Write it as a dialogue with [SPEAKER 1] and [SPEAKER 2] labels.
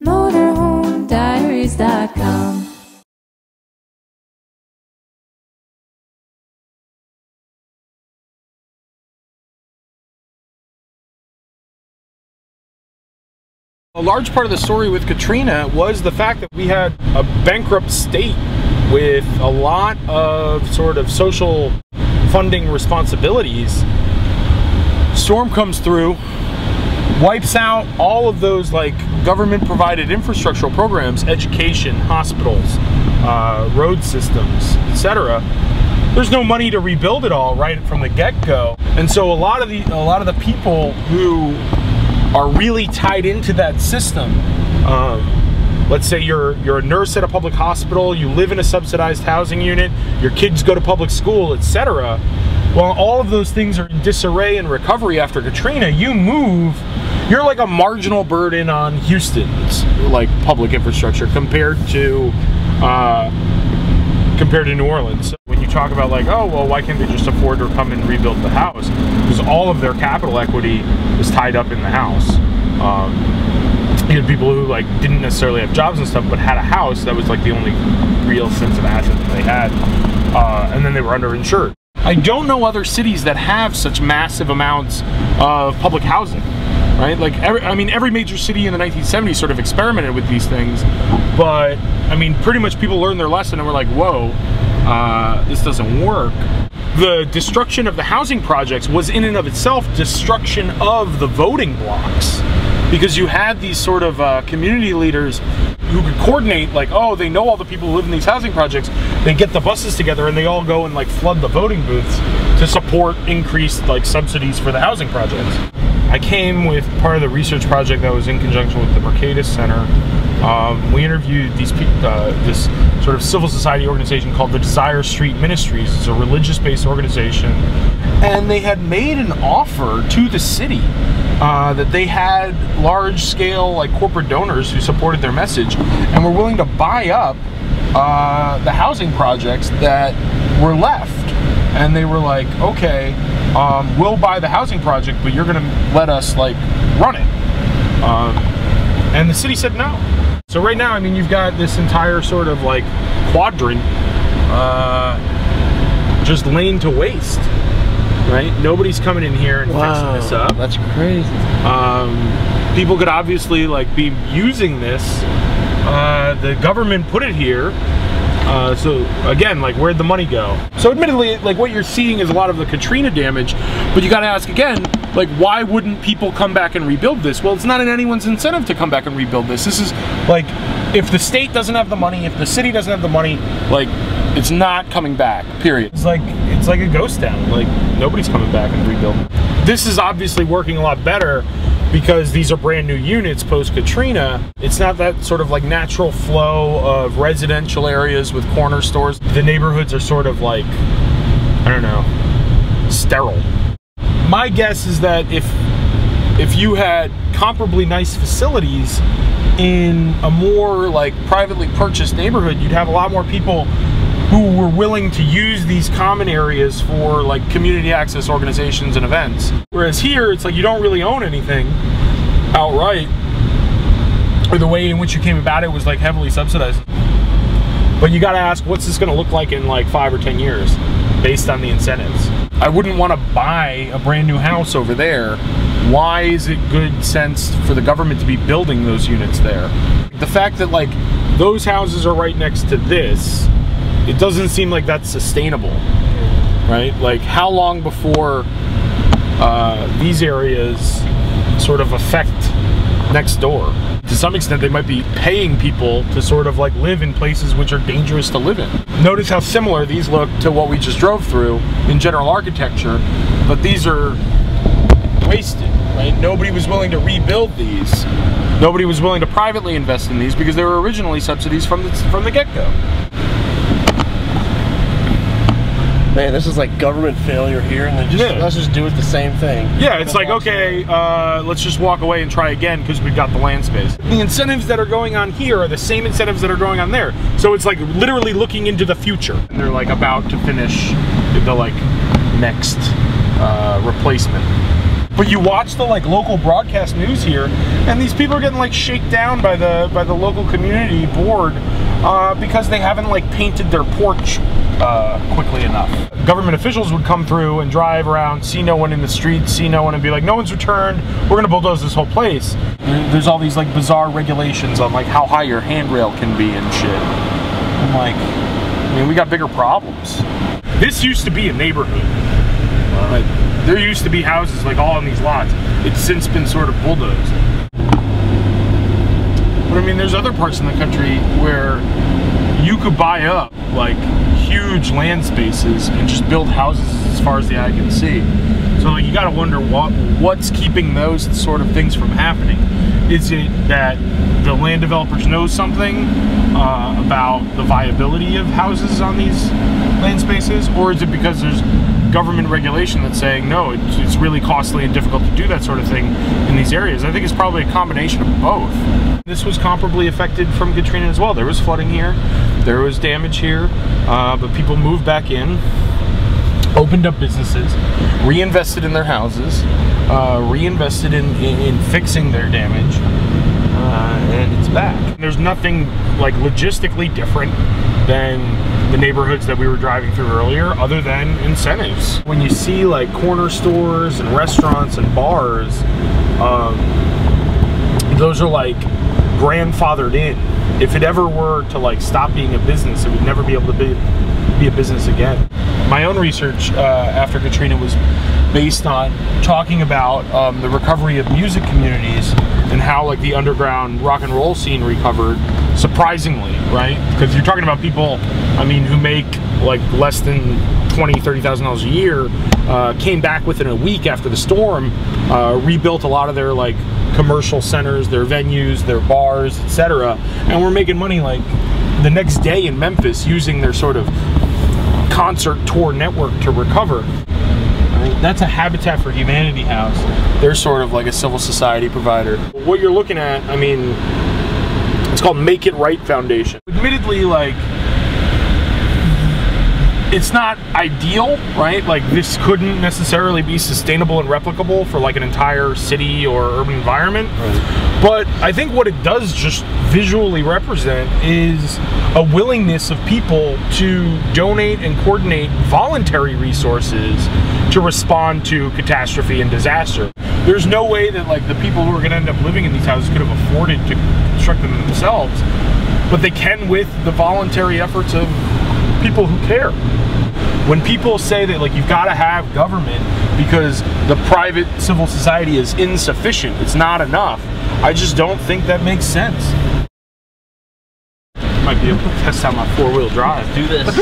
[SPEAKER 1] motorhomediaries.com.
[SPEAKER 2] A large part of the story with Katrina was the fact that we had a bankrupt state with a lot of sort of social funding responsibilities. Storm comes through, wipes out all of those like government provided infrastructural programs, education, hospitals, road systems, etc. There's no money to rebuild it all right from the get-go. And so a lot of the people who are really tied into that system, let's say you're a nurse at a public hospital, you live in a subsidized housing unit, your kids go to public school, etc. Well, all of those things are in disarray and recovery after Katrina. You move, you're like a marginal burden on Houston's like public infrastructure compared to New Orleans. So when you talk about like, oh well, why can't they just afford to come and rebuild the house? Because all of their capital equity is tied up in the house. You had people who like didn't necessarily have jobs and stuff, but had a house. That was like the only real sense of asset that they had, and then they were underinsured. I don't know other cities that have such massive amounts of public housing, right? Like, every major city in the 1970s sort of experimented with these things, but I mean, pretty much people learned their lesson and were like, whoa, this doesn't work. The destruction of the housing projects was in and of itself destruction of the voting blocks, because you had these sort of community leaders who could coordinate, like, oh, they know all the people who live in these housing projects, they get the buses together and they all go and like flood the voting booths to support increased like subsidies for the housing projects. I came with part of the research project that was in conjunction with the Mercatus Center. We interviewed these this sort of civil society organization called the Desire Street Ministries. It's a religious-based organization, and they had made an offer to the city that they had large-scale like corporate donors who supported their message and were willing to buy up the housing projects that were left. And they were like, okay, we'll buy the housing project, but you're gonna let us like run it. And the city said no. So right now, I mean, you've got this entire sort of like quadrant just laying to waste, right? Nobody's coming in here and fixing this up.
[SPEAKER 3] That's crazy.
[SPEAKER 2] People could obviously like be using this. The government put it here. So again, like, where'd the money go? So admittedly, like, what you're seeing is a lot of the Katrina damage, but you gotta ask again, like, why wouldn't people come back and rebuild this? Well, it's not in anyone's incentive to come back and rebuild this. This is like, if the state doesn't have the money, if the city doesn't have the money, like, it's not coming back, period. It's like a ghost town. Like, nobody's coming back and rebuilding. This is obviously working a lot better because these are brand new units post-Katrina. It's not that sort of like natural flow of residential areas with corner stores. The neighborhoods are sort of like, I don't know, sterile. My guess is that if you had comparably nice facilities in a more like privately purchased neighborhood, you'd have a lot more people who were willing to use these common areas for like community access organizations and events. Whereas here, it's like you don't really own anything outright, or the way in which you came about it was like heavily subsidized. But you gotta ask, what's this gonna look like in like 5 or 10 years based on the incentives? I wouldn't wanna buy a brand new house over there. Why is it good sense for the government to be building those units there? The fact that like those houses are right next to this, it doesn't seem like that's sustainable, right? Like, how long before these areas sort of affect next door? To some extent, they might be paying people to sort of like live in places which are dangerous to live in. Notice how similar these look to what we just drove through in general architecture, but these are wasted, right? Nobody was willing to rebuild these. Nobody was willing to privately invest in these because they were originally subsidies from the get-go.
[SPEAKER 3] Man, this is like government failure here, and then let's just do it the same thing.
[SPEAKER 2] Yeah, it's like, okay, let's just walk away and try again because we've got the land space. The incentives that are going on here are the same incentives that are going on there. So it's like literally looking into the future. And they're like about to finish the like next replacement. But you watch the like local broadcast news here, and these people are getting like shaken down by the local community board because they haven't like painted their porch quickly enough. Government officials would come through and drive around, see no one in the streets, see no one, and be like, no one's returned, we're gonna bulldoze this whole place. There's all these like bizarre regulations on like how high your handrail can be and shit. I'm like, I mean, we got bigger problems. This used to be a neighborhood. Like, there used to be houses like all on these lots. It's since been sort of bulldozed. But I mean, there's other parts in the country where you could buy up like huge land spaces and just build houses as far as the eye can see. So like, you gotta wonder what's keeping those sort of things from happening. Is it that the land developers know something about the viability of houses on these land spaces, or is it because there's government regulation that's saying no, it's really costly and difficult to do that sort of thing in these areas? I think it's probably a combination of both. This was comparably affected from Katrina as well. There was flooding here, there was damage here, but people moved back in, opened up businesses, reinvested in their houses, reinvested in fixing their damage, and it's back. There's nothing like logistically different than the neighborhoods that we were driving through earlier, other than incentives. When you see like corner stores and restaurants and bars, those are like grandfathered in. If it ever were to like stop being a business, it would never be able to be a business again. My own research after Katrina was based on talking about the recovery of music communities and how like the underground rock and roll scene recovered surprisingly, right? Because you're talking about people, I mean, who make like less than $20,000–$30,000 a year, came back within a week after the storm, rebuilt a lot of their like commercial centers, their venues, their bars, etc., and we're making money like the next day in Memphis using their sort of concert tour network to recover. That's a Habitat for Humanity house. They're sort of like a civil society provider. What you're looking at, I mean, it's called Make It Right Foundation. Admittedly, like, it's not ideal, right? Like, this couldn't necessarily be sustainable and replicable for like an entire city or urban environment. Right. But I think what it does just visually represent is a willingness of people to donate and coordinate voluntary resources to respond to catastrophe and disaster. There's no way that like the people who are going to end up living in these houses could have afforded to construct them themselves, but they can with the voluntary efforts of people who care. When people say that like you've got to have government because the private civil society is insufficient, it's not enough, I just don't think that makes sense. Might be able to test out my 4-wheel drive.
[SPEAKER 4] Do this.